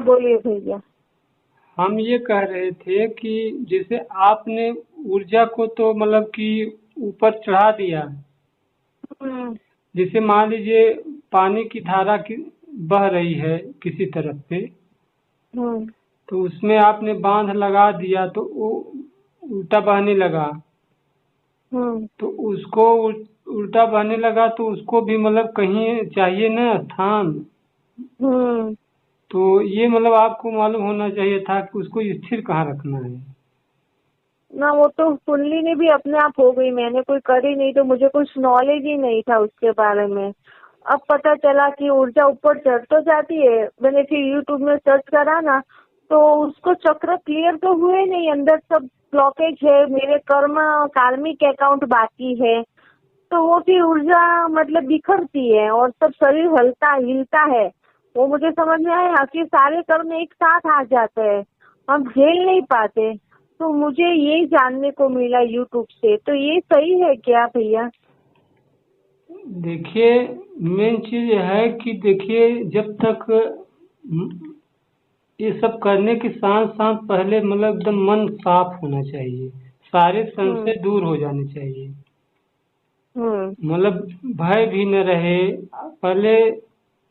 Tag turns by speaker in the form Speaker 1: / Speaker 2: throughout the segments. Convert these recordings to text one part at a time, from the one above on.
Speaker 1: बोलिए भैया।
Speaker 2: हम ये कह रहे थे कि जैसे आपने ऊर्जा को तो मतलब कि ऊपर चढ़ा दिया।
Speaker 1: हम्म।
Speaker 2: जैसे मान लीजिए पानी की धारा की बह रही है किसी तरफ से,
Speaker 1: हम्म।
Speaker 2: तो उसमें आपने बांध लगा दिया तो वो उल्टा बहने लगा।
Speaker 1: हम्म।
Speaker 2: तो उसको उल्टा बहने लगा तो उसको भी मतलब कहीं चाहिए ना स्थान।
Speaker 1: हम्म।
Speaker 2: तो ये मतलब आपको मालूम होना चाहिए था कि उसको स्थिर कहाँ रखना है।
Speaker 1: ना वो तो कुंडली ने भी अपने आप हो गई, मैंने कोई करी नहीं, तो मुझे कुछ नॉलेज ही नहीं था उसके बारे में। अब पता चला कि ऊर्जा ऊपर चढ़ तो जाती है। मैंने फिर यूट्यूब में सर्च करा ना, तो उसको चक्र क्लियर तो हुए नहीं, अंदर सब ब्लॉकेज है, मेरे कर्म कार्मिक अकाउंट बाकी है। तो वो फिर ऊर्जा मतलब बिखरती है और सब शरीर हिलता है। वो मुझे समझ में आया कि सारे कर्म एक साथ आ जाते हैं, हम झेल नहीं पाते। तो मुझे ये जानने को मिला यूट्यूब से, तो ये सही है क्या भैया?
Speaker 2: देखिए, मेन चीज है कि देखिए जब तक ये सब करने के साथ साथ पहले मतलब एकदम मन साफ होना चाहिए, सारे
Speaker 1: हम्म।
Speaker 2: संशय दूर हो जाने चाहिए।
Speaker 1: हम्म।
Speaker 2: मतलब भय भी न रहे। पहले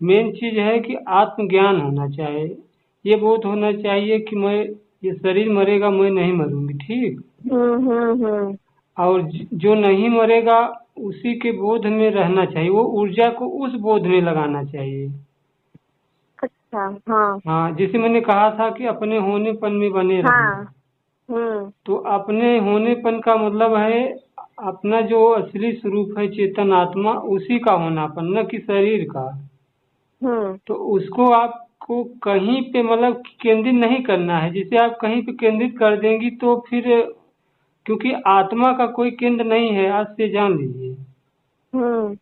Speaker 2: मेन चीज है कि आत्मज्ञान होना चाहिए। ये बोध होना चाहिए कि मैं, ये शरीर मरेगा मैं नहीं मरूंगी, ठीक।
Speaker 1: हम्म। हम्म।
Speaker 2: और जो नहीं मरेगा उसी के बोध में रहना चाहिए, वो ऊर्जा को उस बोध में लगाना चाहिए।
Speaker 1: अच्छा। हाँ।
Speaker 2: हाँ, जैसे मैंने कहा था कि अपने होनेपन में बने रहना।
Speaker 1: हाँ। हम्म।
Speaker 2: तो अपने होनेपन का मतलब है अपना जो असली स्वरूप है चेतन आत्मा, उसी का होनापन, न कि शरीर का।
Speaker 1: हम्म।
Speaker 2: तो उसको आपको कहीं पे मतलब केंद्रित नहीं करना है। जैसे आप कहीं पे केंद्रित कर देंगी तो फिर, क्योंकि आत्मा का कोई केंद्र नहीं है, आज से जान लीजिए।
Speaker 1: हम्म।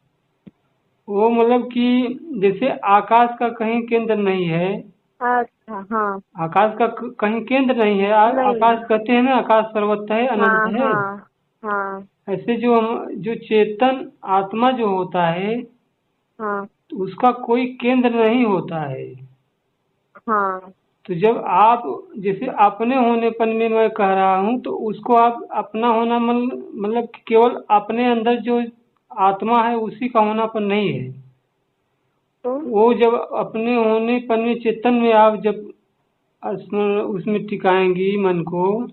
Speaker 2: वो मतलब कि जैसे आकाश का कहीं केंद्र नहीं है।
Speaker 1: अच्छा। हाँ।
Speaker 2: आकाश का कहीं केंद्र नहीं है।
Speaker 1: नहीं।
Speaker 2: आकाश कहते हैं ना, आकाश सर्वत्र है, अनंत
Speaker 1: हाँ।
Speaker 2: है।
Speaker 1: हाँ। हाँ।
Speaker 2: ऐसे जो हम जो चेतन आत्मा जो होता है,
Speaker 1: हाँ।
Speaker 2: उसका कोई केंद्र नहीं होता है।
Speaker 1: हाँ।
Speaker 2: तो जब आप जैसे अपने होनेपन में मैं कह रहा हूँ, तो उसको आप अपना होना मतलब कि केवल अपने अंदर जो आत्मा है उसी का होनापन नहीं है।
Speaker 1: तो
Speaker 2: वो जब अपने होनेपन में चेतन में आप जब उसमें टिकाएंगी मन को,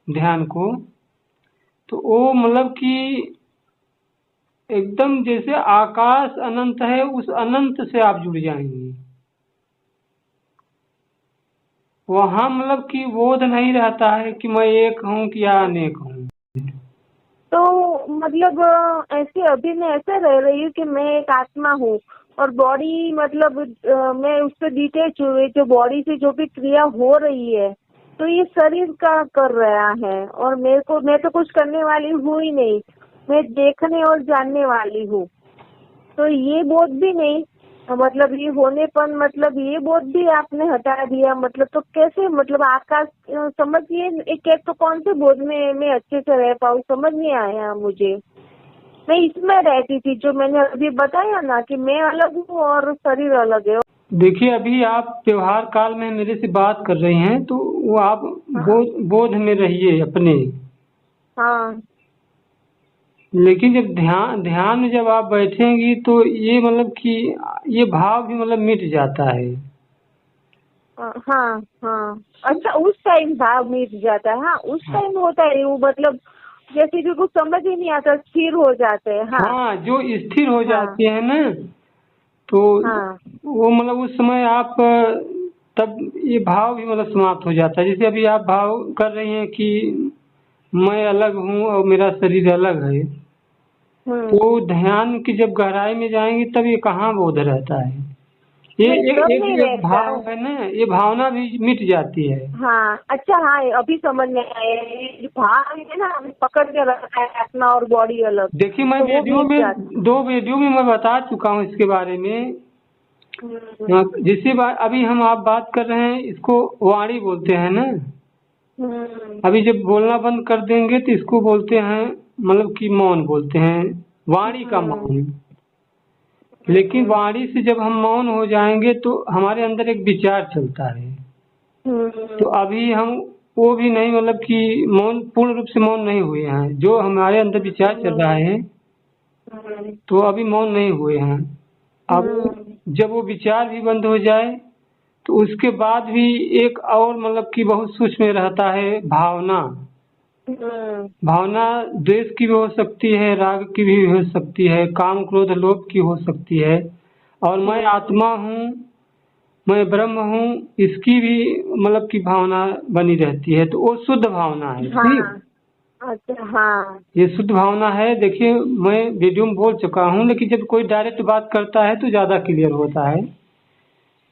Speaker 2: ध्यान को, तो वो मतलब कि एकदम जैसे आकाश अनंत है, उस अनंत से आप जुड़ जाएंगी। वहाँ मतलब कि बोध नहीं रहता है कि मैं एक हूँ कि या अनेक हूँ।
Speaker 1: तो मतलब ऐसे अभी मैं ऐसे रह रही हूँ कि मैं एक आत्मा हूँ और बॉडी मतलब मैं उससे डिटेच हुई, जो बॉडी से जो भी क्रिया हो रही है तो ये शरीर का कर रहा है, और मैं तो कुछ करने वाली हूँ ही नहीं, मैं देखने और जानने वाली हूँ। तो ये बोध भी नहीं, मतलब ये होनेपन, मतलब ये बोध भी आपने हटा दिया, मतलब तो कैसे, मतलब आकाश समझिए एक तो कौन से बोध में मैं अच्छे से रह पाऊँ, समझ नहीं आया मुझे। मैं इसमें रहती थी जो मैंने अभी बताया ना कि मैं अलग हूँ और शरीर अलग है।
Speaker 2: देखिए, अभी आप व्यवहार काल में मेरे से बात कर रही हैं, तो वो आप
Speaker 1: हाँ।
Speaker 2: बोध में रहिए अपने।
Speaker 1: हाँ।
Speaker 2: लेकिन जब ध्यान ध्यान में जब आप बैठेंगी तो ये मतलब कि ये भाव भी मतलब मिट जाता है।
Speaker 1: हाँ। हाँ। अच्छा, उस टाइम भाव मिट जाता है? हाँ, उस टाइम होता है वो, मतलब जैसे कि कुछ समझ ही नहीं आता, स्थिर हो जाते हैं। हाँ।
Speaker 2: हाँ, जो स्थिर हो
Speaker 1: हाँ।
Speaker 2: जाते हैं ना, तो
Speaker 1: हाँ।
Speaker 2: वो मतलब उस समय आप तब ये भाव भी मतलब समाप्त हो जाता है। जैसे अभी आप भाव कर रही हैं कि मैं अलग हूँ और मेरा शरीर अलग है। तो
Speaker 1: हम्म।
Speaker 2: ध्यान की जब गहराई में जाएंगे तब ये कहाँ बोध रहता है। ये
Speaker 1: नहीं,
Speaker 2: एक
Speaker 1: तब
Speaker 2: एक
Speaker 1: नहीं
Speaker 2: ये
Speaker 1: रहता
Speaker 2: भाव
Speaker 1: है।
Speaker 2: है ना, ये भावना भी मिट जाती है।
Speaker 1: हाँ। अच्छा, हाँ, अभी समझ में आया, ये जो भाव है ना, हमें पकड़ के रखा है आत्मा और बॉडी अलग,
Speaker 2: देखिए, मैं
Speaker 1: तो वो
Speaker 2: वीडियो
Speaker 1: मिट जाता
Speaker 2: में 2 वीडियो में मैं बता चुका हूँ इसके बारे में।
Speaker 1: है।
Speaker 2: हाँ, जिससे अभी हम आप बात कर रहे हैं, इसको वाणी बोलते हैं ना।
Speaker 1: हम्म।
Speaker 2: अभी जब बोलना बंद कर देंगे तो इसको बोलते हैं मतलब कि मौन बोलते हैं, वाणी का
Speaker 1: हम्म।
Speaker 2: मौन। लेकिन वाणी से जब हम मौन हो जाएंगे तो हमारे अंदर एक विचार चलता है। तो अभी हम वो भी नहीं, मतलब कि मौन, पूर्ण रूप से मौन नहीं हुए हैं। जो हमारे अंदर विचार चल रहा है तो अभी मौन नहीं हुए हैं। अब जब वो विचार भी बंद हो जाए तो उसके बाद भी एक और, मतलब कि बहुत सूक्ष्म रहता है भावना। भावना द्वेष की भी हो सकती है, राग की भी हो सकती है, काम क्रोध लोभ की हो सकती है। और मैं आत्मा हूँ, मैं ब्रह्म हूँ, इसकी भी मतलब की भावना बनी रहती है। तो वो शुद्ध भावना है। ठीक।
Speaker 1: अच्छा, हाँ,
Speaker 2: ये शुद्ध भावना है। देखिए, मैं वीडियो में बोल चुका हूँ, लेकिन जब कोई डायरेक्ट बात करता है तो ज्यादा क्लियर होता है।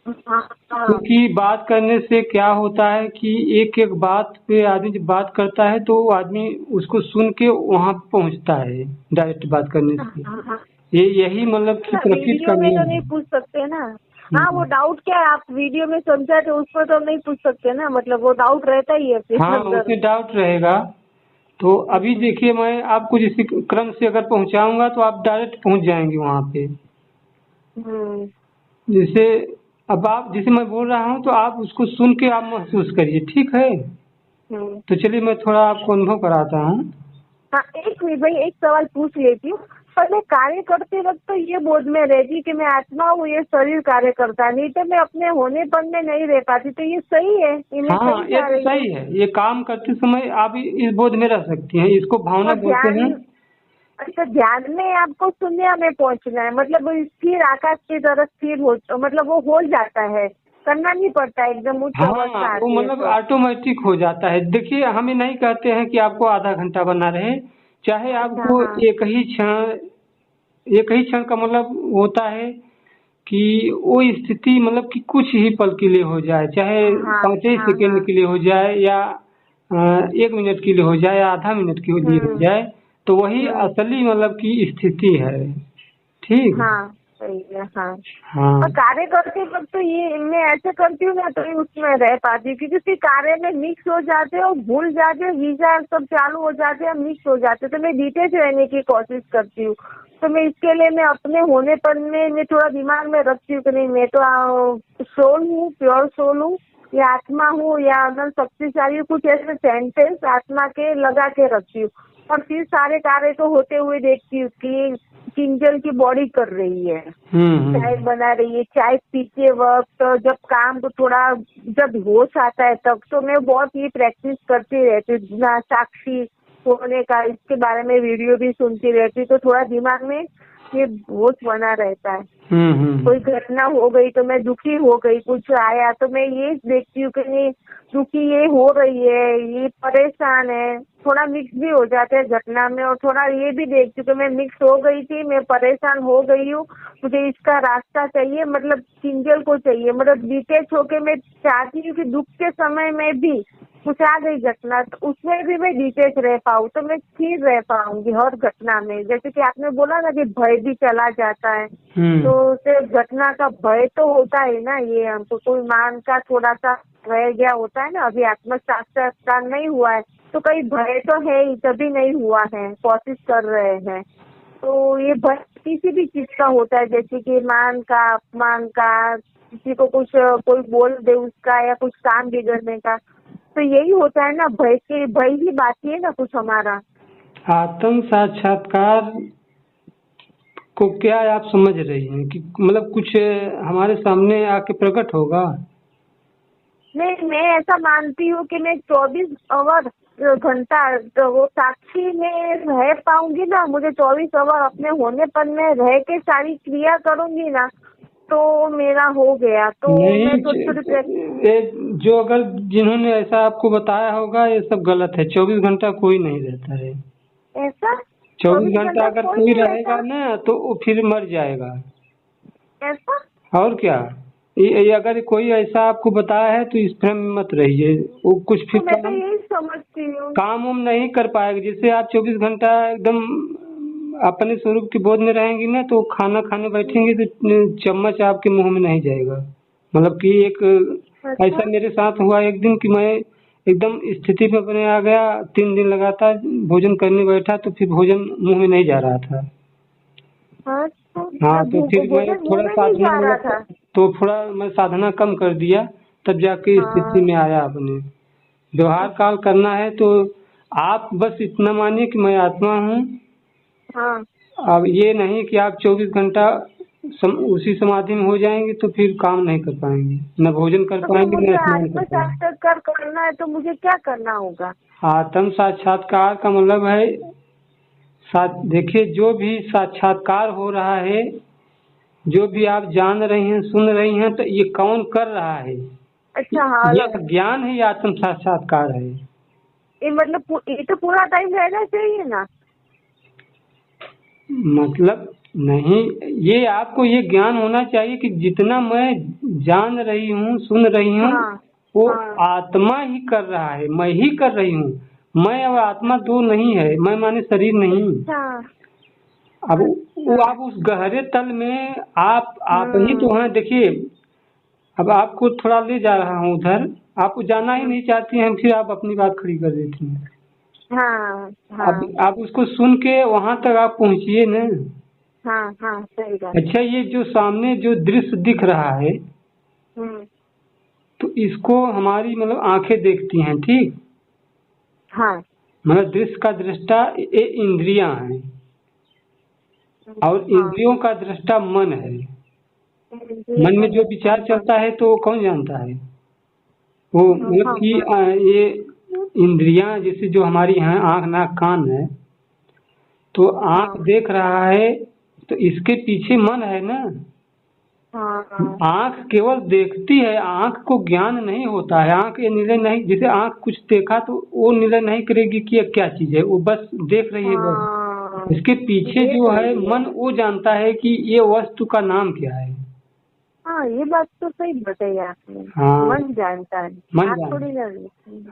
Speaker 2: क्योंकि बात करने से क्या होता है कि एक एक बात पे आदमी जब बात करता है तो आदमी उसको सुन के वहाँ पहुँचता है डायरेक्ट बात करने से। यही मतलब कि प्रकृति का
Speaker 1: वीडियो में तो
Speaker 2: नियम
Speaker 1: नहीं
Speaker 2: है।
Speaker 1: पूछ सकते ना। हाँ, वो डाउट क्या है, आप वीडियो में समझा तो उस पर तो नहीं पूछ सकते ना, मतलब वो डाउट रहता ही है फिर
Speaker 2: हाँ,
Speaker 1: अंदर।
Speaker 2: उसमें डाउट रहेगा। तो अभी देखिए, मैं आपको जिस क्रम से अगर पहुँचाऊंगा तो आप डायरेक्ट पहुँच जाएंगे वहाँ पे। जैसे अब आप, जैसे मैं बोल रहा हूँ तो आप उसको सुन के आप महसूस करिए। ठीक है। तो चलिए मैं थोड़ा आपको अनुभव कराता हूँ।
Speaker 1: हाँ, एक मिनट भाई, एक सवाल पूछ लेती हूँ। पर मैं कार्य करते वक्त तो ये बोध में रहती कि मैं आत्मा हूँ, ये शरीर कार्य करता है, नहीं तो मैं अपने होनेपन में नहीं रह पाती। तो ये सही है, इन्हें
Speaker 2: हाँ,
Speaker 1: सही
Speaker 2: ये
Speaker 1: जा
Speaker 2: तो
Speaker 1: रही है।
Speaker 2: सही है। ये काम करते समय आप इस बोध में रह सकती हैं। इसको भावना
Speaker 1: और
Speaker 2: बोलते हैं।
Speaker 1: ध्यान, अच्छा, ध्यान में आपको शून्य में पहुँचना है, मतलब वो स्थिर आकाश की तरह स्थिर हो, मतलब वो हो जाता है, करना नहीं पड़ता, एकदम उच्च
Speaker 2: हाँ,
Speaker 1: अवस्था
Speaker 2: वो
Speaker 1: आती है
Speaker 2: मतलब
Speaker 1: तो।
Speaker 2: ऑटोमेटिक हो जाता है। देखिए, हम ये नहीं कहते हैं कि आपको आधा घंटा बना रहे। चाहे
Speaker 1: अच्छा,
Speaker 2: आपको
Speaker 1: हाँ,
Speaker 2: एक ही क्षण का मतलब होता है कि वो स्थिति, मतलब कि कुछ ही पल के लिए हो जाए, चाहे
Speaker 1: हाँ,
Speaker 2: 5
Speaker 1: हाँ,
Speaker 2: सेकेंड
Speaker 1: हाँ,
Speaker 2: के लिए हो जाए, या 1 मिनट के लिए हो जाए, या आधा मिनट के लिए हो जाए, तो वही असली मतलब की स्थिति है। ठीक।
Speaker 1: हाँ, सही है, हाँ।
Speaker 2: हाँ,
Speaker 1: और कार्य करते वक्त तो ये मैं ऐसे करती हूँ ना, तो ही उसमें रह पाती हूँ, क्योंकि फिर कार्य में मिक्स हो जाते हो, भूल जाते हो, विचार सब चालू हो जाते हैं, मिक्स हो जाते हैं। तो मैं डिटेच रहने की कोशिश करती हूँ। तो मैं इसके लिए मैं अपने होने पर मैं थोड़ा दिमाग में रखती हूँ कि नहीं, मैं तो सोल हूँ, प्योर सोल हूँ, या आत्मा हूँ, या अनंत शक्तिशाली हूँ, कुछ ऐसे सेंटेंस आत्मा के लगा के रखती हूँ। और फिर सारे कार्य को होते हुए देखती हूँ कि किंजल की बॉडी कर रही है, चाय बना रही है, चाय पीते वक्त, जब काम को थोड़ा, जब होश आता है तब, तो मैं बहुत ये प्रैक्टिस करती रहती हूँ साक्षी होने का। इसके बारे में वीडियो भी सुनती रहती हूँ, तो थोड़ा दिमाग में ये होश बना रहता है। कोई घटना हो गई तो मैं दुखी हो गई, कुछ आया तो मैं ये देखती हूँ कि नहीं, दुखी ये हो रही है, ये परेशान है, थोड़ा मिक्स भी हो जाते हैं घटना में। और थोड़ा ये भी देखती हूँ कि मैं मिक्स हो गई थी, मैं परेशान हो गई हूँ, मुझे इसका रास्ता चाहिए, मतलब किंजल को चाहिए, मतलब डिटेच होके मैं चाहती हूँ कि दुख के समय में भी कुछ आ गई घटना तो उसमें भी मैं डिटेच रह पाऊँ, तो मैं स्थिर रह पाऊंगी हर घटना में। जैसे कि आपने बोला ना कि भय भी चला जाता है, तो उसे घटना का भय तो होता है ना, ये हमको कोई मान का थोड़ा सा रह गया होता है ना, अभी आत्म साक्षात्कार नहीं हुआ है तो कई भय तो है ही, तभी नहीं हुआ है, कोशिश कर रहे हैं। तो ये भय किसी भी चीज का होता है, जैसे कि मान का, अपमान का, किसी को कुछ कोई बोल दे उसका, या कुछ काम बिगड़ने का, तो यही होता है ना, भय के, भय ही बाकी है ना कुछ हमारा।
Speaker 2: आत्म साक्षात्कार को क्या आप समझ रही हैं कि मतलब कुछ हमारे सामने आके प्रकट होगा?
Speaker 1: नहीं, मैं ऐसा मानती हूँ कि मैं 24 घंटा तो वो साक्षी में रह पाऊंगी ना, मुझे 24 अपने होनेपन में रह के सारी क्रिया करूंगी ना, तो मेरा हो गया। तो मैं
Speaker 2: नहीं,
Speaker 1: छोटी छोटी
Speaker 2: ये जो अगर जिन्होंने ऐसा आपको बताया होगा, ये सब गलत है। 24 घंटा कोई नहीं रहता है।
Speaker 1: ऐसा
Speaker 2: 24
Speaker 1: 24
Speaker 2: घंटा
Speaker 1: घंटा
Speaker 2: अगर
Speaker 1: कोई
Speaker 2: कोई
Speaker 1: नहीं
Speaker 2: रहेगा
Speaker 1: रहता,
Speaker 2: ना तो वो फिर मर जाएगा।
Speaker 1: ऐसा।
Speaker 2: और क्या। ये अगर कोई ऐसा आपको बताया है तो इस भ्रम में मत रहिए। वो कुछ फिर
Speaker 1: तो मैं तो
Speaker 2: काम
Speaker 1: यही समझती हूँ।
Speaker 2: काम उम नहीं कर पाएगा। जैसे आप 24 घंटा एकदम अपने स्वरूप की बोध में रहेंगी ना, तो खाना खाने बैठेंगे तो चम्मच आपके मुंह में नहीं जाएगा। मतलब कि एक
Speaker 1: अच्छा,
Speaker 2: ऐसा मेरे साथ हुआ एक दिन कि मैं एकदम स्थिति में अपने आ गया। 3 दिन लगातार भोजन करने बैठा तो फिर भोजन मुंह में नहीं जा रहा था।
Speaker 1: हाँ,
Speaker 2: हाँ, तो फिर मैं
Speaker 1: मुंह
Speaker 2: थोड़ा
Speaker 1: में नहीं
Speaker 2: साधना
Speaker 1: जा रहा था।
Speaker 2: तो थोड़ा मैं साधना कम कर दिया, तब जाके इस स्थिति
Speaker 1: हाँ
Speaker 2: में आया अपने। व्यवहार काल करना है तो आप बस इतना मानिए कि मैं आत्मा हूँ।
Speaker 1: हाँ।
Speaker 2: अब ये नहीं कि आप 24 घंटा उसी समाधि में हो जाएंगे तो फिर काम नहीं कर पाएंगे, न भोजन कर
Speaker 1: तो फिर
Speaker 2: पाएंगे,
Speaker 1: मुझे
Speaker 2: न स्नान कर
Speaker 1: आत्म
Speaker 2: पाएंगे।
Speaker 1: साक्षात्कार करना है तो मुझे क्या करना होगा?
Speaker 2: आत्म साक्षात्कार का मतलब है देखिए, जो भी साक्षात्कार हो रहा है, जो भी आप जान रही हैं, सुन रही हैं, तो ये कौन कर रहा है?
Speaker 1: अच्छा हाँ
Speaker 2: यह ज्ञान ही आत्म साक्षात्कार है।
Speaker 1: ये मतलब ये तो पूरा टाइम रहना चाहिए ना?
Speaker 2: मतलब नहीं, ये आपको ये ज्ञान होना चाहिए कि जितना मैं जान रही हूँ, सुन रही हूँ,
Speaker 1: हाँ
Speaker 2: वो
Speaker 1: हाँ।
Speaker 2: आत्मा ही कर रहा है, मैं ही कर रही हूँ। मैं और आत्मा दो नहीं है, मैं माने शरीर नहीं।
Speaker 1: अच्छा
Speaker 2: अब वो
Speaker 1: अच्छा।
Speaker 2: आप उस गहरे तल में आप ही तो हैं। देखिए, अब आपको थोड़ा ले जा रहा हूँ उधर, आप जाना ही नहीं चाहती हैं, फिर आप अपनी बात खड़ी कर देती हैं।
Speaker 1: हाँ
Speaker 2: अब
Speaker 1: हाँ
Speaker 2: आप उसको सुन के वहां तक आप पहुंचिए ना।
Speaker 1: हाँ हाँ सही बात।
Speaker 2: अच्छा, ये जो सामने जो दृश्य दिख रहा है,
Speaker 1: हम्म।
Speaker 2: तो इसको हमारी मतलब आंखें देखती हैं, ठीक?
Speaker 1: हाँ।
Speaker 2: मतलब दृश्य का दृष्टा ये इंद्रियां हैं, और
Speaker 1: हाँ।
Speaker 2: इंद्रियों का दृष्टा मन है।
Speaker 1: ये
Speaker 2: मन में
Speaker 1: तो
Speaker 2: जो
Speaker 1: है।
Speaker 2: विचार
Speaker 1: हाँ
Speaker 2: चलता है तो कौन जानता है? वो
Speaker 1: हाँ
Speaker 2: मतलब
Speaker 1: हाँ
Speaker 2: कि
Speaker 1: हाँ
Speaker 2: ये इंद्रियां जैसे जो हमारी हैं, आँख नाक कान है, तो आँख
Speaker 1: हाँ
Speaker 2: देख रहा है, तो इसके पीछे मन है ना।
Speaker 1: हाँ हाँ
Speaker 2: आँख केवल देखती है, आँख को ज्ञान नहीं होता है। आँख ये निर्णय नहीं, जैसे आँख कुछ देखा तो वो निर्णय नहीं करेगी कि ये क्या चीज है, वो बस देख रही है बस।
Speaker 1: हाँ।
Speaker 2: इसके पीछे
Speaker 1: देख
Speaker 2: जो है
Speaker 1: रही है।
Speaker 2: मन, वो जानता है कि ये वस्तु का नाम क्या है।
Speaker 1: हाँ ये बात तो सही बताई आपने।
Speaker 2: हाँ,
Speaker 1: मन जानता है,
Speaker 2: मन
Speaker 1: आप
Speaker 2: जान।
Speaker 1: थोड़ी ना।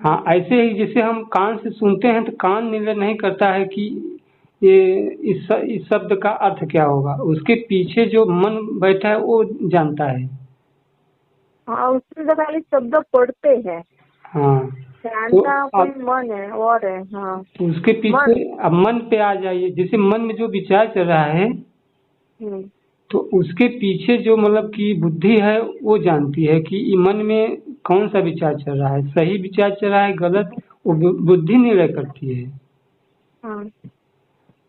Speaker 2: हाँ, ऐसे ही जैसे हम कान से सुनते हैं तो कान निर्णय नहीं करता है कि ये इस शब्द का अर्थ क्या होगा। उसके पीछे जो मन बैठा है वो जानता है।
Speaker 1: हाँ उसमें तो खाली शब्द पढ़ते हैं,
Speaker 2: हाँ, तो
Speaker 1: जानता कोई
Speaker 2: अब
Speaker 1: मन है और है। हाँ
Speaker 2: उसके पीछे
Speaker 1: मन।
Speaker 2: अब मन पे आ जाइए। जैसे मन में जो विचार चल रहा है,
Speaker 1: हम्म।
Speaker 2: तो उसके पीछे जो मतलब कि बुद्धि है वो जानती है कि ये मन में कौन सा विचार चल रहा है, सही विचार चल रहा है, गलत, वो बुद्धि निर्णय करती है।
Speaker 1: हाँ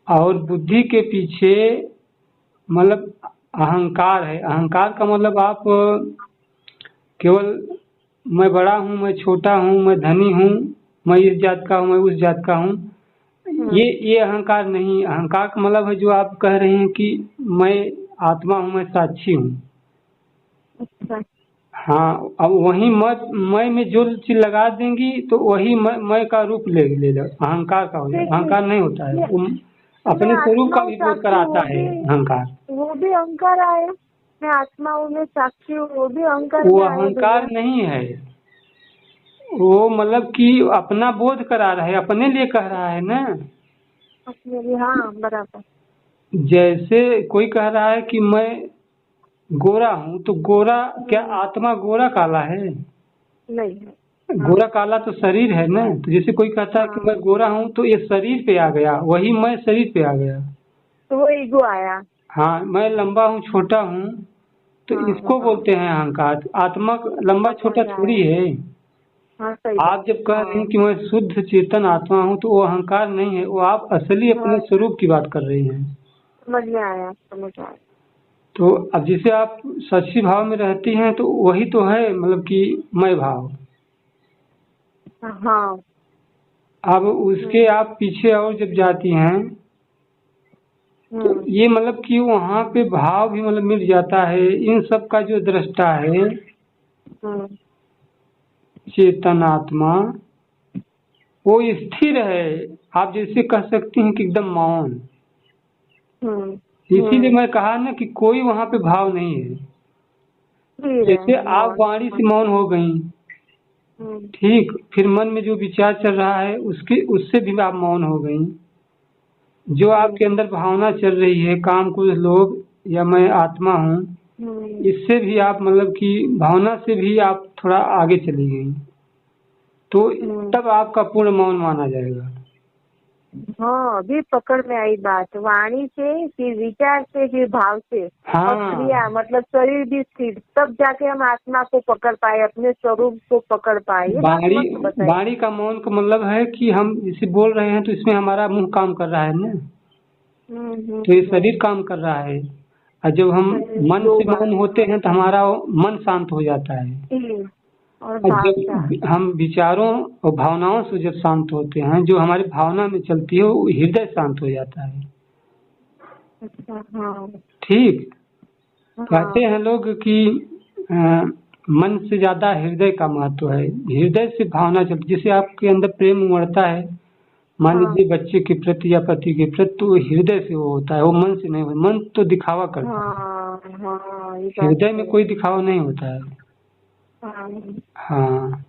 Speaker 2: और बुद्धि के पीछे मतलब अहंकार है। अहंकार का मतलब आप केवल मैं बड़ा हूँ, मैं छोटा हूँ, मैं धनी हूँ, मैं इस जात का हूँ, मैं उस जात का हूँ,
Speaker 1: हाँ।
Speaker 2: ये अहंकार नहीं। अहंकार का मतलब है जो आप कह रहे हैं कि मैं आत्मा हूँ, मैं साक्षी हूँ।
Speaker 1: अच्छा।
Speaker 2: हाँ, अब वही मैं में जो चीज लगा देंगी तो वही मैं का रूप ले लो, अहंकार का हो जाए।
Speaker 1: देखिए
Speaker 2: अहंकार नहीं होता है
Speaker 1: ये
Speaker 2: वो,
Speaker 1: मैं
Speaker 2: अपने स्वरूप
Speaker 1: आत्मा
Speaker 2: का
Speaker 1: हूँ
Speaker 2: भी बोध
Speaker 1: साक्षी हूँ,
Speaker 2: कराता है अहंकार।
Speaker 1: वो भी अहंकार आया। मैं आत्मा हूँ, मैं साक्षी हूँ, वो भी अहंकार
Speaker 2: वो
Speaker 1: में आया
Speaker 2: अहंकार
Speaker 1: भैया।
Speaker 2: नहीं है, वो मतलब कि अपना बोध करा रहा है, अपने लिए कह रहा है ना।
Speaker 1: अपने लिए हाँ बराबर।
Speaker 2: जैसे कोई कह रहा है कि मैं गोरा हूँ, तो गोरा क्या आत्मा गोरा काला है?
Speaker 1: नहीं है। हाँ
Speaker 2: गोरा काला तो शरीर है ना। तो जैसे कोई कहता है कि मैं
Speaker 1: हाँ।
Speaker 2: गोरा हूँ, तो ये शरीर पे आ गया, वही मैं शरीर पे आ गया।
Speaker 1: तो वो ईगो आया।
Speaker 2: हाँ, मैं लंबा हूँ, छोटा हूँ, तो
Speaker 1: हाँ
Speaker 2: इसको
Speaker 1: हाँ।
Speaker 2: बोलते हैं अहंकार। आत्मा लंबा
Speaker 1: समझ
Speaker 2: छोटा थोड़ी
Speaker 1: आया।
Speaker 2: है।
Speaker 1: हाँ सही बात।
Speaker 2: आप जब कह रहे
Speaker 1: हाँ
Speaker 2: हैं कि मैं शुद्ध चेतन आत्मा हूँ, तो वो अहंकार नहीं है, वो आप असली अपने
Speaker 1: हाँ
Speaker 2: स्वरूप की बात कर रही हैं।
Speaker 1: समझ में आया, समझ आया।
Speaker 2: तो अब जैसे आप सच्ची भाव में रहती हैं, तो वही तो है मतलब कि मैं भाव।
Speaker 1: हाँ।
Speaker 2: अब उसके आप पीछे और जब जाती हैं, तो
Speaker 1: हम्म।
Speaker 2: ये मतलब कि वहाँ पे भाव भी मतलब मिल जाता है। इन सब का जो दृष्टा है
Speaker 1: हम्म।
Speaker 2: चेतन आत्मा, वो स्थिर है। आप जैसे कह सकती हैं कि एकदम मौन।
Speaker 1: हम्म।
Speaker 2: इसीलिए मैं कहा ना कि कोई वहाँ पे भाव नहीं है।
Speaker 1: फिर है
Speaker 2: जैसे आप
Speaker 1: मौन।
Speaker 2: वाणी से मौन हो गई,
Speaker 1: हम्म।
Speaker 2: ठीक, फिर मन में जो विचार चल रहा है उसके उससे भी आप मौन हो गई। जो आपके अंदर भावना चल रही है, काम कुछ लोग या मैं आत्मा हूँ,
Speaker 1: हम्म।
Speaker 2: इससे भी आप मतलब कि भावना से भी आप थोड़ा आगे चली गई, तो
Speaker 1: हम्म।
Speaker 2: तब आपका पूर्ण मौन माना जाएगा।
Speaker 1: हाँ, अभी पकड़ में आई बात। वाणी से, फिर विचार से, फिर भाव से, और क्रिया
Speaker 2: हाँ,
Speaker 1: मतलब शरीर भी स्थिर, तब जाके हम आत्मा को पकड़ पाए, अपने स्वरूप को पकड़ पाए। ये बात
Speaker 2: वाणी
Speaker 1: मस्त बताई।
Speaker 2: वाणी का मौन का मतलब है कि हम इसे बोल रहे हैं तो इसमें हमारा मुंह काम कर रहा है ना, तो ये शरीर काम कर रहा है। और जब हम मन
Speaker 1: दो
Speaker 2: से
Speaker 1: बात।
Speaker 2: मौन होते हैं तो हमारा मन शांत हो जाता है।
Speaker 1: और
Speaker 2: और
Speaker 1: भाव क्या?
Speaker 2: जब हम विचारों और भावनाओं से जब शांत होते हैं, जो हमारी भावना में चलती है वो हृदय शांत हो जाता है।
Speaker 1: अच्छा, हाँ।
Speaker 2: ठीक। कहते
Speaker 1: हाँ।
Speaker 2: हैं लोग कि अ, मन से ज्यादा हृदय का महत्व है। हृदय से भावना चलती, जैसे आपके अंदर प्रेम उमड़ता है, मान
Speaker 1: हाँ।
Speaker 2: लीजिए बच्चे के प्रति या पति के प्रति, तो वो हृदय से वो होता है, वो मन से नहीं होता। मन तो दिखावा करता है,
Speaker 1: हाँ। हाँ, ये बात
Speaker 2: हृदय में
Speaker 1: तो
Speaker 2: कोई दिखावा नहीं होता है।
Speaker 1: है। हाँ।
Speaker 2: हाँ,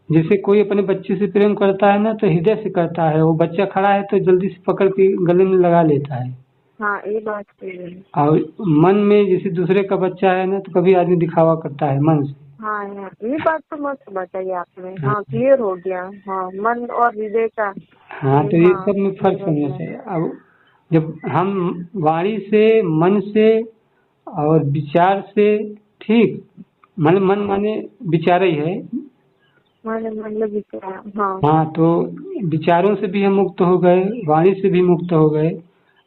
Speaker 2: जैसे कोई अपने बच्चे से प्रेम करता है ना तो हृदय से करता है, वो बच्चा खड़ा है तो जल्दी से पकड़ के गले में लगा लेता है।
Speaker 1: हाँ, ये बात तो है।
Speaker 2: और मन में जैसे दूसरे का बच्चा है ना, तो कभी आदमी दिखावा करता है मन से।
Speaker 1: हाँ यार, ये बात तो मस्त बताई आपने।
Speaker 2: हाँ।
Speaker 1: हाँ, क्लियर हो गया। हाँ, मन और हृदय का।
Speaker 2: हाँ, तो ये
Speaker 1: हाँ,
Speaker 2: सब में फर्क
Speaker 1: क्लियर हो
Speaker 2: समझना
Speaker 1: गया।
Speaker 2: चाहिए। अब जब हम वाणी से, मन से और विचार से, ठीक, मन माने विचार ही है।
Speaker 1: मैंने मतलब विचार। हाँ।
Speaker 2: हाँ, तो विचारों से भी हम मुक्त हो गए, वाणी से भी मुक्त हो गए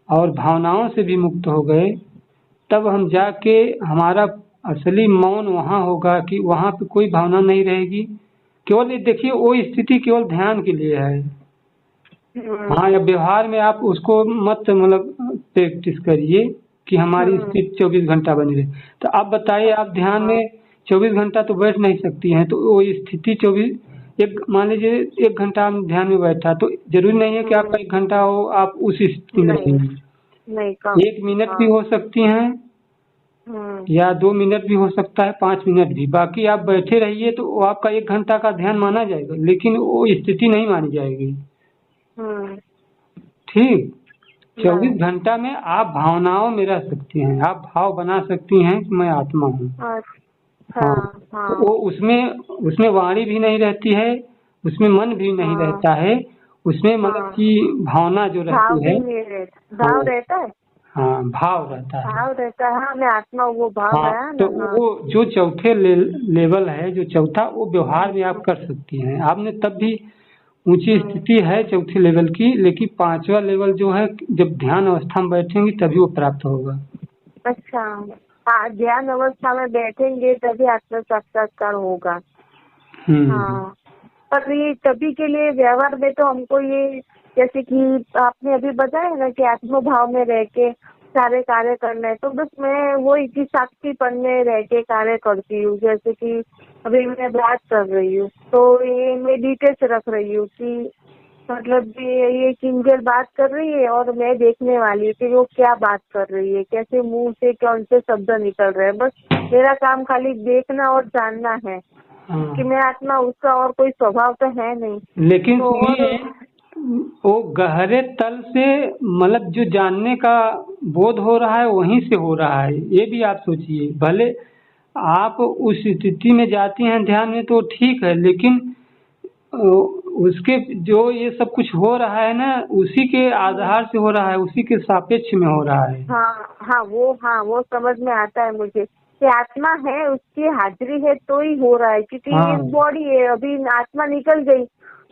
Speaker 2: और भावनाओं से भी मुक्त हो गए। तब हम जाके हमारा असली मौन वहाँ होगा कि वहाँ पे कोई भावना नहीं रहेगी। केवल ये देखिए, वो स्थिति केवल ध्यान के लिए है।
Speaker 1: हम्म।
Speaker 2: हाँ, या व्यवहार में आप उसको मत मतलब प्रैक्टिस करिए कि हमारी
Speaker 1: हम्म।
Speaker 2: स्थिति 24 घंटा बनी रहे। तो आप बताइए, आप ध्यान
Speaker 1: हाँ।
Speaker 2: में 24 घंटा तो बैठ नहीं सकती हैं, तो वो स्थिति 24, एक मान लीजिए 1 घंटा हम ध्यान में बैठा, तो जरूरी नहीं है कि आपका 1 घंटा हो आप उस स्थिति में
Speaker 1: नहीं,
Speaker 2: रहेंगी।
Speaker 1: नहीं कम।
Speaker 2: 1 मिनट भी
Speaker 1: हाँ।
Speaker 2: हो सकती हैं,
Speaker 1: हम्म।
Speaker 2: या 2 मिनट भी हो सकता है, 5 मिनट भी। बाकी आप बैठे रहिए तो वो आपका 1 घंटा का ध्यान माना जाएगा, लेकिन वो स्थिति नहीं मानी जाएगी।
Speaker 1: हम्म।
Speaker 2: ठीक। चौबीस
Speaker 1: नहीं।
Speaker 2: घंटा में आप भावनाओं में रह सकती हैं, आप भाव बना सकती हैं कि मैं आत्मा हूँ।
Speaker 1: अच्छा।
Speaker 2: हाँ, तो
Speaker 1: हाँ।
Speaker 2: वो उसमें उसमें वाणी भी नहीं रहती है, उसमें मन भी नहीं
Speaker 1: हाँ।
Speaker 2: रहता है, उसमें मतलब
Speaker 1: हाँ,
Speaker 2: कि भावना जो
Speaker 1: भाव
Speaker 2: रहती है।
Speaker 1: भी नहीं रहता। भाव
Speaker 2: हाँ।
Speaker 1: रहता है।
Speaker 2: हाँ, भाव रहता है।
Speaker 1: भाव रहता है। हाँ, मैं आत्मा, वो भाव
Speaker 2: हाँ,
Speaker 1: गया
Speaker 2: तो
Speaker 1: ना। हाँ।
Speaker 2: वो जो चौथे लेवल है, जो चौथा, वो व्यवहार में आप कर सकती हैं। आपने तब भी ऊंची
Speaker 1: हम्म।
Speaker 2: स्थिति है चौथे लेवल की, लेकिन 5वां लेवल जो है, जब ध्यान अवस्था में बैठेंगी तभी वो प्राप्त होगा।
Speaker 1: अच्छा। हाँ, ध्यान अवस्था में बैठेंगे तभी आत्म साक्षात्कार होगा।
Speaker 2: हम्म।
Speaker 1: हाँ, पर ये तभी के लिए व्यवहार में तो हमको ये, जैसे कि आपने अभी बताया ना कि आत्म भाव में रह के सारे कार्य करना है, तो बस मैं वो एक ही साक्षीपन में रह के कार्य करती हूँ। जैसे कि अभी मैं बात कर रही हूँ तो ये मैं डिटेल्स रख रही हूँ कि मतलब ये किंजल बात कर रही है और मैं देखने वाली हूँ कि वो क्या बात कर रही है, कैसे मुंह से कौन से शब्द निकल रहे हैं। बस मेरा काम खाली देखना और जानना है कि
Speaker 2: हाँ,
Speaker 1: मैं आत्मा, उसका और कोई स्वभाव तो है नहीं।
Speaker 2: लेकिन
Speaker 1: तो और
Speaker 2: सुनिए, वो गहरे तल से मतलब जो जानने का बोध हो रहा है वहीं से हो रहा है, ये भी आप सोचिए। भले आप उस स्थिति में जाती हैं ध्यान में तो ठीक है, लेकिन अ, उसके जो ये सब कुछ हो रहा है ना, उसी के आधार से हो रहा है, उसी के सापेक्ष में हो रहा है।
Speaker 1: हाँ। हाँ, वो समझ में आता है मुझे कि आत्मा है, उसकी हाजिरी है तो ही हो रहा है। क्योंकि ये
Speaker 2: हाँ।
Speaker 1: बॉडी है, अभी आत्मा निकल गई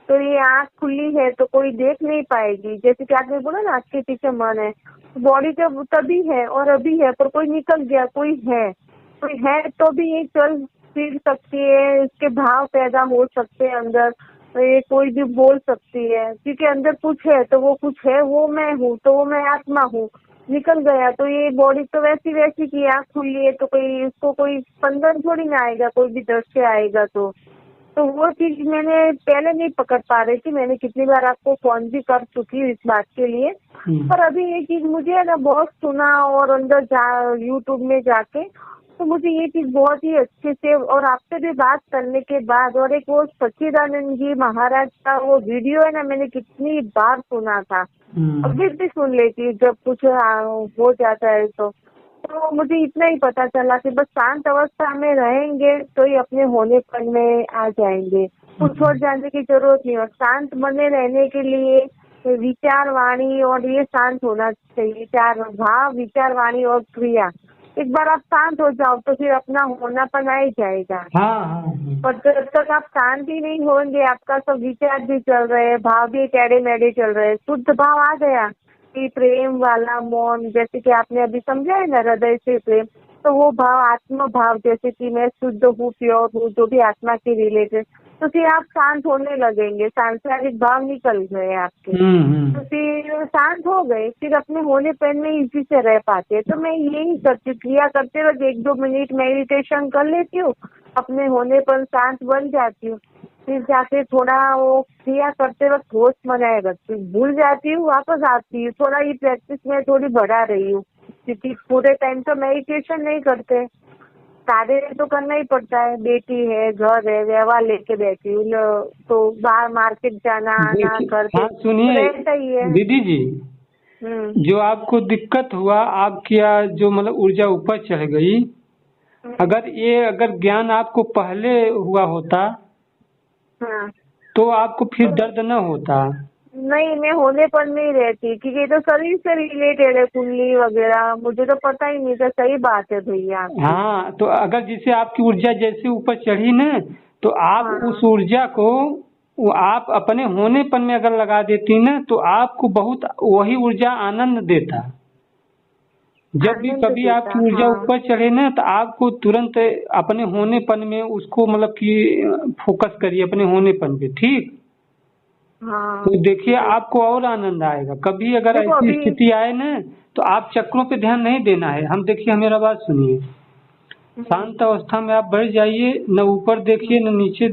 Speaker 1: तो ये आँख खुली है तो कोई देख नहीं पाएगी। जैसे कि आपने बोला ना, आँख के पीछे मन है, बॉडी जब तभी है और अभी है, पर कोई निकल गया, कोई है तो भी ये चल फिर सकती है, इसके भाव पैदा हो सकते हैं अंदर। तो ये कोई भी बोल सकती है क्योंकि अंदर कुछ है, तो वो कुछ है, वो मैं हूँ, तो वो मैं आत्मा हूँ। निकल गया तो ये बॉडी तो वैसी वैसी की, आँख खुली है तो कोई इसको कोई स्पंदन थोड़ी ना आएगा, कोई भी दृश्य आएगा। तो वो चीज मैंने पहले नहीं पकड़ पा रही थी। मैंने कितनी बार आपको फोन भी कर चुकी हूँ इस बात के लिए,
Speaker 2: हम्म।
Speaker 1: पर अभी ये चीज मुझे है ना बहुत सुना और अंदर यूट्यूब में जाके तो मुझे ये चीज बहुत ही अच्छे से, और आपसे भी बात करने के बाद, और एक वो सच्चिदानंद जी महाराज का वो वीडियो है ना, मैंने कितनी बार सुना था और
Speaker 2: हम्म।
Speaker 1: फिर भी सुन लेती हूँ जब कुछ हो जाता है। तो मुझे इतना ही पता चला कि बस शांत अवस्था में रहेंगे तो ही अपने होनेपन में आ जाएंगे, कुछ और जानने की जरूरत नहीं। और शांत बने रहने के लिए विचार, वाणी और ये शांत होना चाहिए। चार भाव, विचार, वाणी और क्रिया। एक बार आप शांत हो जाओ तो फिर अपना होनापन आ ही जाएगा।
Speaker 2: हाँ।
Speaker 1: पर जब तक आप शांत ही नहीं होंगे, आपका सब विचार भी चल रहे हैं, भाव भी टेढ़े मेढ़े चल रहे हैं, शुद्ध भाव आ गया कि प्रेम वाला मौन, जैसे कि आपने अभी समझा है ना, हृदय से प्रेम, तो वो भाव आत्म भाव, जैसे कि मैं शुद्ध हूँ, प्योर हूँ, जो भी आत्मा के रिलेटेड, तो फिर आप शांत होने लगेंगे। सांसारिक भाव निकल गए आपके, तो फिर शांत हो गए, फिर अपने होने पैन में इसी से रह पाते। तो मैं यही करती हूँ, क्रिया करते वक्त 1-2 मिनट मेडिटेशन कर लेती हूँ, अपने होने पर शांत बन जाती हूँ। फिर जाके थोड़ा वो क्रिया करते वक्त होश बनाए रखती हूँ, भूल जाती हूँ, वापस आती हूँ। थोड़ा ये प्रैक्टिस में थोड़ी बढ़ा रही हूँ, क्योंकि पूरे टाइम तो मेडिटेशन नहीं करते, कार्य तो करना ही पड़ता है। बेटी है, घर है, व्यवहार लेके बैठी हूँ, तो बाहर मार्केट जाना आना घर पे
Speaker 2: सुनिए
Speaker 1: रहता ही है।
Speaker 2: दीदी जी, जो आपको दिक्कत हुआ, आपकी जो मतलब ऊर्जा ऊपर चढ़ गई, अगर ज्ञान आपको पहले हुआ होता,
Speaker 1: हाँ,
Speaker 2: तो आपको फिर दर्द न होता।
Speaker 1: नहीं, मैं होने पर नहीं रहती, क्योंकि ये तो शरीर से रिलेटेड है, कुंडली वगैरह, मुझे तो पता ही नहीं था। सही बात है भैया।
Speaker 2: हाँ, तो अगर जिसे आपकी ऊर्जा जैसे ऊपर चढ़ी ना, तो आप उस ऊर्जा को आप अपने होनेपन में अगर लगा देती ना, तो आपको बहुत वही ऊर्जा आनंद देता। जब भी कभी आपकी ऊर्जा ऊपर चढ़े ना, तो आपको तुरंत अपने होनेपन में उसको मतलब कि फोकस करिए अपने होनेपन पे, ठीक। तो देखिए आपको और आनंद आएगा। कभी अगर ऐसी स्थिति आए ना, तो आप चक्रों पे ध्यान नहीं देना है। देखिए मेरा बात सुनिए, शांत अवस्था में आप बैठ जाइए, न ऊपर देखिए न नीचे,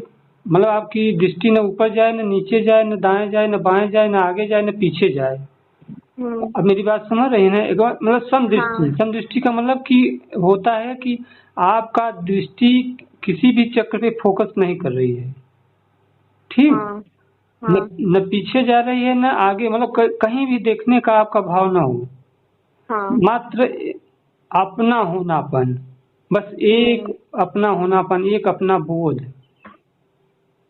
Speaker 2: मतलब आपकी दृष्टि न ऊपर जाए न नीचे जाए, न दाएं जाए न बाएं जाए, न आगे जाए न पीछे जाए। अब मेरी बात समझ रही है ना? एक बार मतलब समदृष्टि का मतलब कि होता है कि आपका दृष्टि किसी भी चक्र पे फोकस नहीं कर रही है, ठीक। न पीछे जा रही है न आगे, मतलब कहीं भी देखने का आपका भाव ना हो। मात्र अपना होनापन, बस एक अपना होनापन, एक अपना बोध,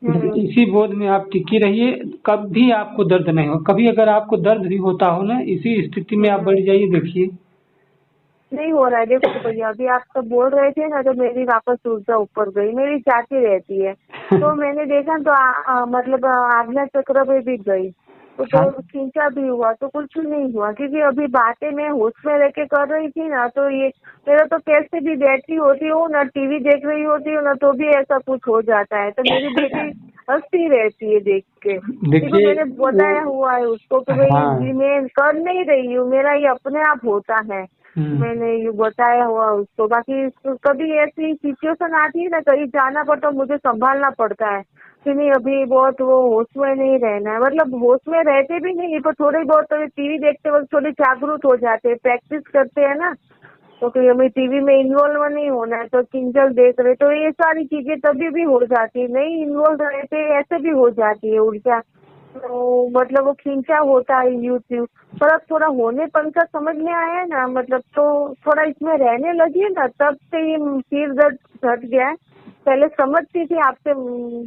Speaker 2: इसी बोध में आप टिकी रहिए। कभी आपको दर्द नहीं हो। कभी अगर आपको दर्द भी होता हो ना, इसी स्थिति में आप बैठ जाइए, देखिए
Speaker 1: नहीं हो रहा है। देखो भैया, अभी आप तो बोल रहे थे ना, तो मेरी वापस ऊर्जा ऊपर गई, मेरी जाती रहती है। तो मैंने देखा तो मतलब आज्ञा चक्र पे भी गई, तो खींचा भी हुआ, तो कुछ नहीं हुआ, क्योंकि अभी बातें मैं होश में रह के कर रही थी ना। तो ये मेरा तो कैसे भी बैठी होती हूँ ना, टीवी देख रही होती हूँ ना, तो भी ऐसा कुछ हो जाता है। तो मेरी बेटी हंसती रहती है देख के, क्योंकि मैंने बताया हुआ है उसको कि भाई मैं कर नहीं रही हूँ, मेरा ये अपने आप होता है। मैंने ये बताया हुआ उसको। बाकी कभी ऐसी सिचुएशन आती है ना, कहीं जाना पड़ता, मुझे संभालना पड़ता है कि नहीं अभी बहुत वो होश में नहीं रहना है। मतलब होश में रहते भी नहीं, पर थोड़ी बहुत तो टीवी देखते वक्त थोड़ी जागरूक हो जाते हैं, प्रैक्टिस करते हैं ना, तो कि हमें टीवी में इन्वॉल्व नहीं होना है, तो किंजल देख रहे, तो ये सारी चीजें तभी भी हो जाती है। नहीं इन्वॉल्व रहते ऐसे भी हो जाती है ऊर्जा। तो मतलब वो खींचा होता है यूट्यूब पर, अब थोड़ा होनेपन का समझ में आया ना, मतलब तो थोड़ा इसमें रहने लगी है ना, तब से ये सिर दर्द हट गया है। पहले समझती थी, आपसे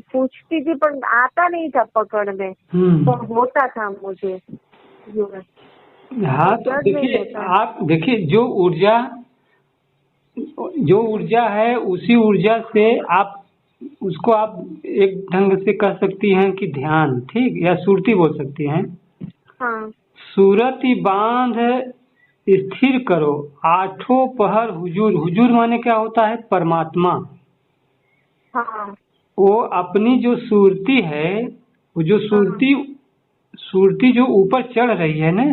Speaker 1: पूछती थी, पर आता नहीं था पकड़ में, तो होता था मुझे।
Speaker 2: हाँ, तो देखिए आप देखिए, जो ऊर्जा है, उसी ऊर्जा से आप उसको आप एक ढंग से कह सकती हैं कि ध्यान, ठीक, या सुरती बोल सकती हैं। सूरति बांध स्थिर करो, आठों पहर हुजूर। हुजूर माने क्या होता है? परमात्मा। वो अपनी जो सुरती है, वो जो सुरती जो ऊपर चढ़ रही है ना,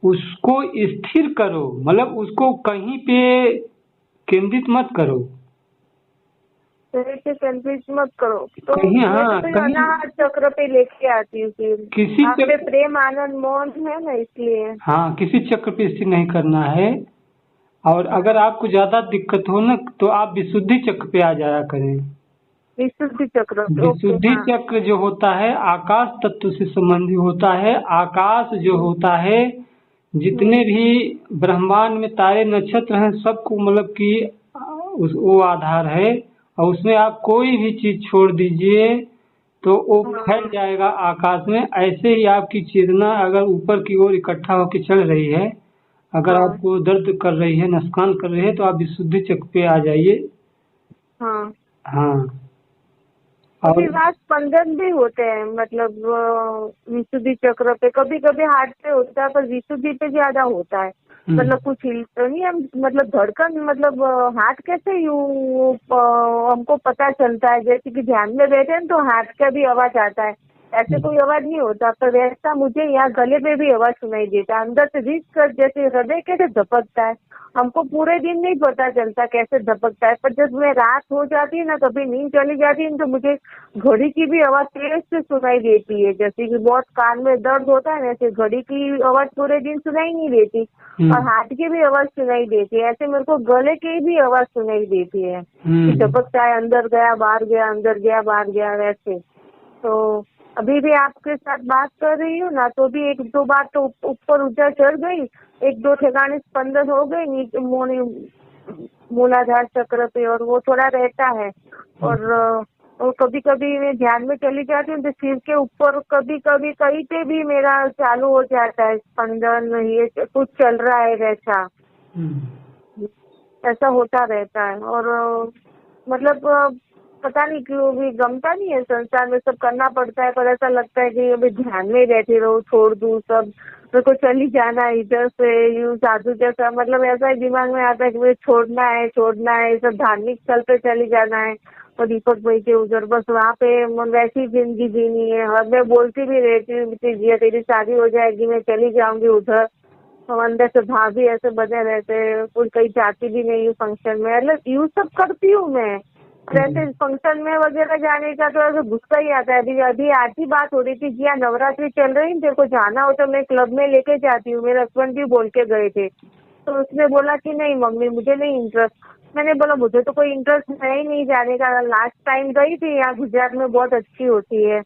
Speaker 2: उसको स्थिर करो, मतलब उसको कहीं पे केंद्रित मत करो,
Speaker 1: केंद्रित मत करो। तो
Speaker 2: कहीं
Speaker 1: अनाहत चक्र पे लेके आती हूँ, किसी पे प्रेम आनंद मौन है ना, इसलिए
Speaker 2: किसी चक्र पे स्थिर नहीं करना है। और अगर आपको ज्यादा दिक्कत हो ना, तो आप विशुद्धि चक्र पे आ जाया करें।
Speaker 1: विशुद्धि चक्र
Speaker 2: जो होता है आकाश तत्व से संबंधी होता है। आकाश जो होता है, जितने भी ब्रह्मांड में तारे नक्षत्र हैं, सबको मतलब कि वो आधार है। और उसमें आप कोई भी चीज छोड़ दीजिए तो वो फैल जाएगा आकाश में। ऐसे ही आपकी चेतना अगर ऊपर की ओर इकट्ठा होकर चल रही है, अगर आपको दर्द कर रही है, नुकसान कर रही है, तो आप विशुद्धि चक्र पे आ जाइए।
Speaker 1: हाँ
Speaker 2: हाँ।
Speaker 1: और विवाद स्पंदन भी होते हैं, मतलब विशुद्धि चक्र पे कभी कभी हार्ट पे होता है, पर विशुद्धि पे ज्यादा होता है। मतलब कुछ हिलता नहीं है, मतलब धड़कन, मतलब हार्ट कैसे यूं हमको पता चलता है, जैसे कि ध्यान में बैठे हैं तो हार्ट का भी आवाज आता है, ऐसे कोई आवाज नहीं होता, पर वैसा मुझे यहाँ गले में भी आवाज सुनाई देता है, अंदर से रिस कर, जैसे हृदय कैसे धपकता है। हमको पूरे दिन नहीं पता चलता कैसे धपकता है, पर जब मैं रात हो जाती है ना, कभी नींद चली जाती है, तो मुझे घड़ी की भी आवाज तेज से सुनाई देती है, जैसे कि बहुत कान में दर्द होता है ना, ऐसे घड़ी की आवाज पूरे दिन सुनाई नहीं देती, और हार्ट की भी आवाज सुनाई देती है, ऐसे मेरे को गले की भी आवाज सुनाई देती है कि धपकता है, अंदर गया बाहर गया, अंदर गया बाहर गया, वैसे। तो अभी भी आपके साथ बात कर रही हूँ ना, तो भी एक दो बार तो ऊपर ऊंचा चढ़ गई, एक दो ठिकाने स्पंदन हो गई नीचे मूलाधार चक्र पे, और वो थोड़ा रहता है। और कभी कभी मैं ध्यान में चली जाती हूँ तो सिर के ऊपर कभी कभी कहीं पे भी मेरा चालू हो जाता है स्पंदन, ये कुछ चल रहा है वैसा, ऐसा होता रहता है। और मतलब पता नहीं क्यों भी गमता नहीं है, संसार में सब करना पड़ता है, पर ऐसा लगता है कि अभी ध्यान में ही बैठी रहूं, छोड़ दूं सब, मेरे को चली जाना है इधर से, यूं साधु जैसा, मतलब ऐसा ही दिमाग में आता है कि मुझे छोड़ना है, सब धार्मिक स्थल पे चली जाना है, और दीपक भाई के उधर बस वहाँ पे वैसी जिंदगी जीनी है। और मैं बोलती भी रहती हूँ जिया तेरी शादी हो जाएगी मैं चली जाऊंगी उधर, तो अंदर से भाभी ऐसे बने रहते हैं, कोई कहीं जाती भी नहीं हूँ फंक्शन में, मतलब यूँ सब करती हूँ मैं। वैसे फंक्शन में वगैरह जाने का तो ऐसे गुस्सा ही आता है। अभी आज ही बात हो रही थी कि नवरात्रि चल रही है, तेरे को जाना हो तो मैं क्लब में लेके जाती हूँ, मेरे हस्बैंड भी बोल के गए थे। तो उसने बोला कि नहीं मम्मी मुझे नहीं इंटरेस्ट। मैंने बोला मुझे तो कोई इंटरेस्ट है ही नहीं जाने का, लास्ट टाइम गई थी, यहाँ गुजरात में बहुत अच्छी होती है,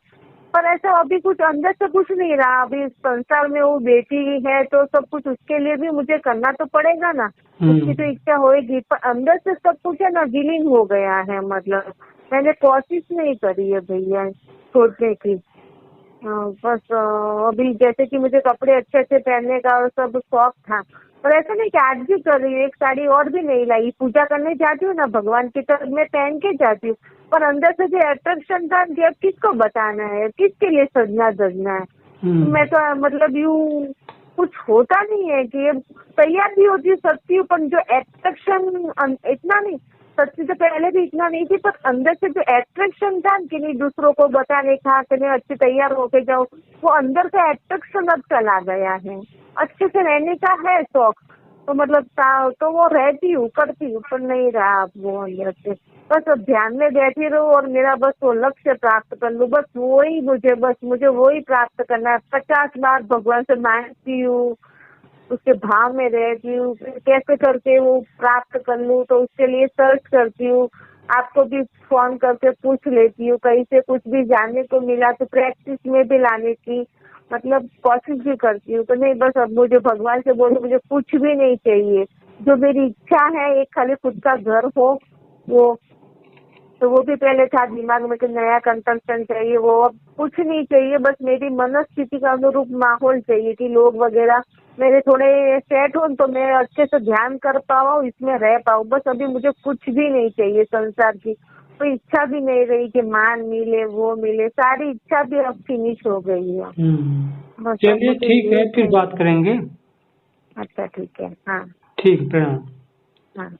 Speaker 1: पर ऐसा अभी कुछ अंदर से कुछ नहीं रहा। अभी संसार में वो बेटी है तो सब कुछ उसके लिए भी मुझे करना तो पड़ेगा ना, उसकी तो इच्छा होएगी, पर अंदर से सब कुछ है ना विलीन हो गया है, मतलब मैंने कोशिश नहीं करी है भैया छोड़ने की। बस अभी जैसे कि मुझे कपड़े अच्छे अच्छे पहनने का और सब शौक था, पर ऐसा नहीं कि आज भी कर रही हूँ, एक साड़ी और भी नहीं लाई, पूजा करने जाती हूँ ना भगवान की तरफ मैं पहन के जाती हूँ, पर अंदर से जो अट्रैक्शन था कि अब किसको बताना है, किसके लिए सजना धजना है। मैं तो मतलब यूं कुछ होता नहीं है कि तैयार भी होती हूँ सच्ची हूँ, पर जो अट्रैक्शन इतना नहीं, सच्ची तो पहले भी इतना नहीं थी, पर अंदर से जो अट्रैक्शन था कि नहीं दूसरों को बताने का कि नहीं अच्छी तैयार होके जाओ, वो अंदर से अट्रैक्शन अब चला गया है। अच्छे से रहने का है शौक, तो मतलब तो वो रहती हूँ करती हूँ, पर नहीं रहा अब वो अंदर से। बस अब ध्यान में बैठी रहूँ और मेरा बस वो लक्ष्य प्राप्त कर लूँ, बस मुझे वही प्राप्त करना है। 50 बार भगवान से मांगती हूँ, उसके भाव में रहती हूँ, कैसे करके वो प्राप्त कर लूँ, तो उसके लिए सर्च करती हूँ, आपको भी फोन करके पूछ लेती हूँ, कहीं से कुछ भी जानने को मिला तो प्रैक्टिस में भी लाने की मतलब कोशिश भी करती हूँ। तो नहीं बस अब मुझे भगवान से बोलो मुझे कुछ भी नहीं चाहिए, जो मेरी इच्छा है एक खाली खुद का घर हो, वो तो वो भी पहले था दिमाग में कि नया कंस्ट्रक्शन चाहिए, वो अब कुछ नहीं चाहिए, बस मेरी मनस्थिति का अनुरूप माहौल चाहिए कि लोग वगैरह मेरे थोड़े सेट हो तो मैं अच्छे से ध्यान कर पाऊँ, इसमें रह पाऊँ, बस अभी मुझे कुछ भी नहीं चाहिए संसार की, तो इच्छा भी नहीं रही कि मान मिले वो मिले, सारी इच्छा भी अब फिनिश हो गई है।
Speaker 2: चलिए ठीक है, फिर बात करेंगे।
Speaker 1: अच्छा ठीक है, हाँ
Speaker 2: ठीक, प्रणाम।
Speaker 1: हाँ।